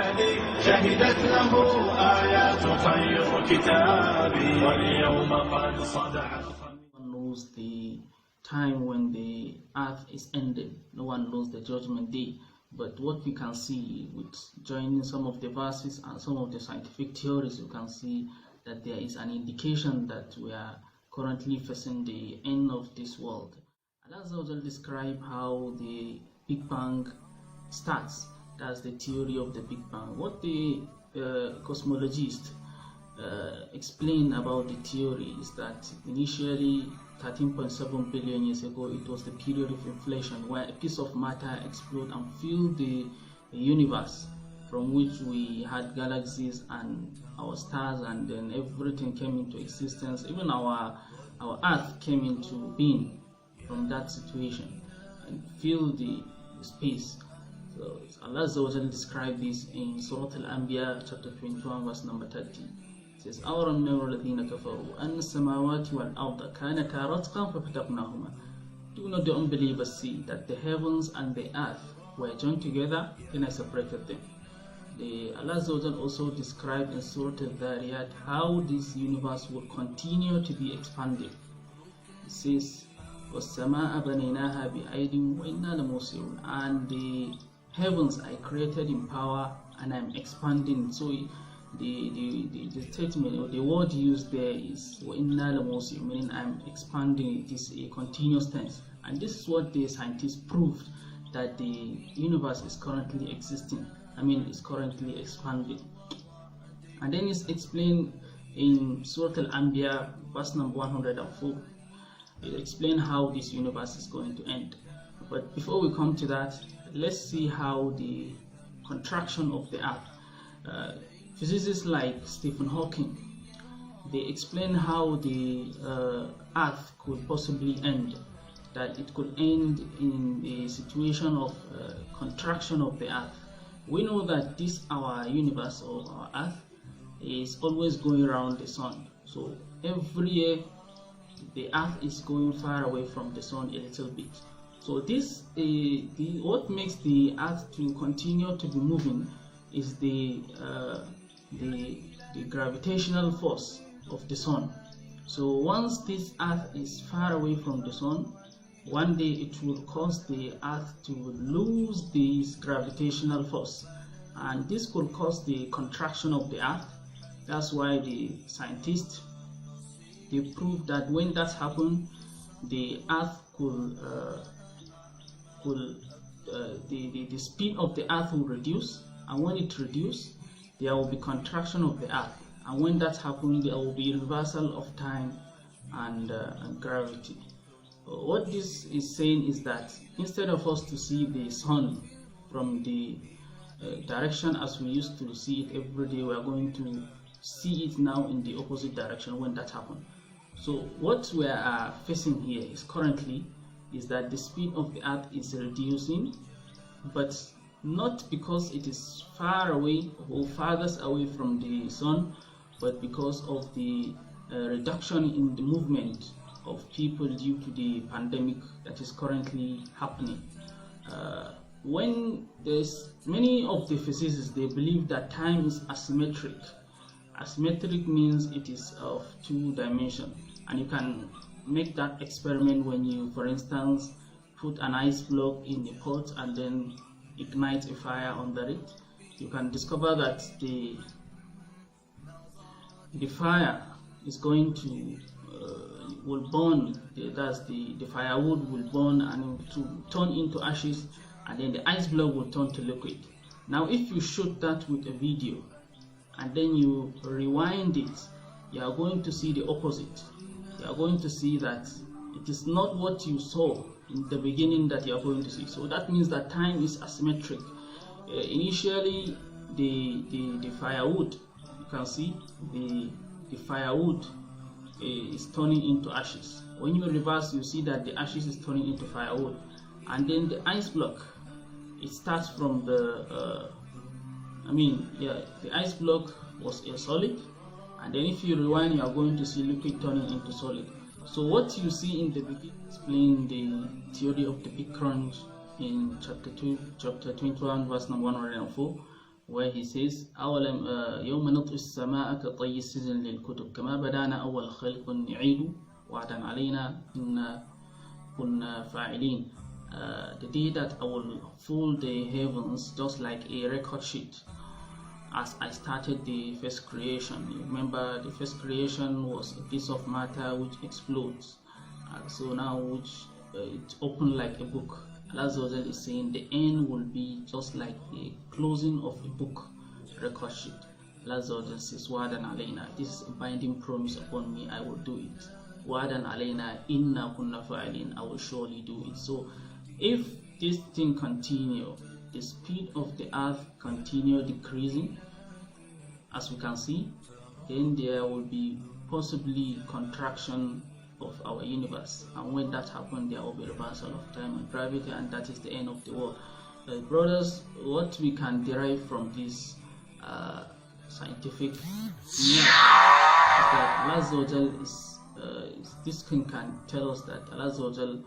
شهدت له آيات خير كتابي واليوم قد صدع. No one knows the time when the earth is ended. No one knows the judgment day. But what we can see with joining some of the verses and some of the scientific theories, you can see that there is an indication that we are currently facing the end of this world. Allah will describe how the Big Bang starts. That's the theory of the Big Bang. What the cosmologists explain about the theory is that initially 13.7 billion years ago it was the period of inflation, where a piece of matter exploded and filled the universe, from which we had galaxies and our stars, and then everything came into existence. Even our earth came into being from that situation and filled the space. So Allah described this in Surah Al-Anbiya chapter 21 verse number 30. It says, أَوَرَمْ نَوْرَ الَّذِينَ كَفَرُوا أَنَّ السَّمَاوَاتِ وَالْأَرْضَ كَانَتَا رَتْقًا فَفَتَقْنَاهُمَا. Do not the unbelievers see that the heavens and the earth were joined together, then I separated them? Allah also described in Surah Al-D.R.A. how this universe will continue to be expanded. It says, وَالسَّمَاءَ بَنَيْنَاهَا بِأَيْدٍ وَإِنَّا لَمُوسِعُونَ. And the heavens I created in power and I'm expanding. So the statement or the word used there is وَإِنَّا لَمُوسِعُونَ, meaning I'm expanding. It is a continuous tense. And this is what the scientists proved, that the universe is currently existing. It's currently expanding. And then it's explained in Surah Al-Anbiya verse number 104. It explains how this universe is going to end. But before we come to that, let's see how the contraction of the earth. Physicists like Stephen Hawking, they explain how the earth could possibly end, that it could end in a situation of contraction of the earth. We know that this, our universe or our earth, is always going around the sun. So every year the earth is going far away from the sun a little bit. So this what makes the earth to continue to be moving is the gravitational force of the sun. So once this earth is far away from the sun, one day it will cause the earth to lose this gravitational force, and this could cause the contraction of the earth. That's why the scientists, they proved that when that happens, the earth the speed of the earth will reduce, and when it reduces, there will be contraction of the earth, and when that happens, there will be reversal of time and gravity. What this is saying is that instead of us to see the sun from the direction as we used to see it every day, we are going to see it now in the opposite direction when that happens. So what we are facing here is currently is that the speed of the earth is reducing, but not because it is far away or farthest away from the sun, but because of the reduction in the movement of people due to the pandemic that is currently happening. When there's many of the physicists, they believe that time is asymmetric. Asymmetric means it is of two dimensions, and you can make that experiment when you, for instance, put an ice block in a pot and then ignite a fire under it. You can discover that the fire is going to will burn. That's the firewood will burn and to turn into ashes, and then the ice block will turn to liquid. Now if you shoot that with a video and then you rewind it, you are going to see the opposite. You are going to see that it is not what you saw in the beginning that you are going to see. So that means that time is asymmetric. Initially the firewood, you can see the firewood is turning into ashes. When you reverse, you see that the ashes is turning into firewood. And then the ice block, it starts from the the ice block was a solid, and then if you rewind, you are going to see liquid turning into solid. So what you see in the beginning explain the theory of the Big Crunch in chapter 21 verse number 104, where he says أولم يوم نطوي السماء كطي السجن للكتب كما بدانا أول خلق نعيد وعدا علينا إنا كنا فاعلين. The day that I will fold the heavens just like a record sheet, as I started the first creation. You remember the first creation was a piece of matter which explodes, so now which it opened like a book. Allah is saying the end will be just like the closing of a book record sheet. Allah says Wadan alayna, this is a binding promise upon me, I will do it. Wadan alayna inna kunna fa'ilin, I will surely do it. So if this thing continue, the speed of the earth continue decreasing, as we can see, then there will be possibly contraction of our universe, and when that happens, there will be reversal of time and gravity, and that is the end of the world. Brothers, what we can derive from this scientific is that Allah is this can tell us that Allah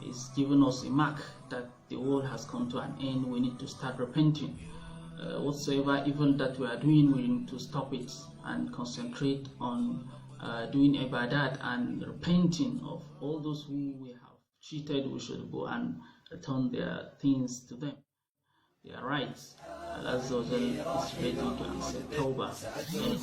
is giving us a mark that the world has come to an end. We need to start repenting. Whatsoever evil that we are doing, we need to stop it and concentrate on doing ibadat and repenting of all those who we have cheated. We should go and return their things to them, their rights. Allah is ready to accept tawbah anytime.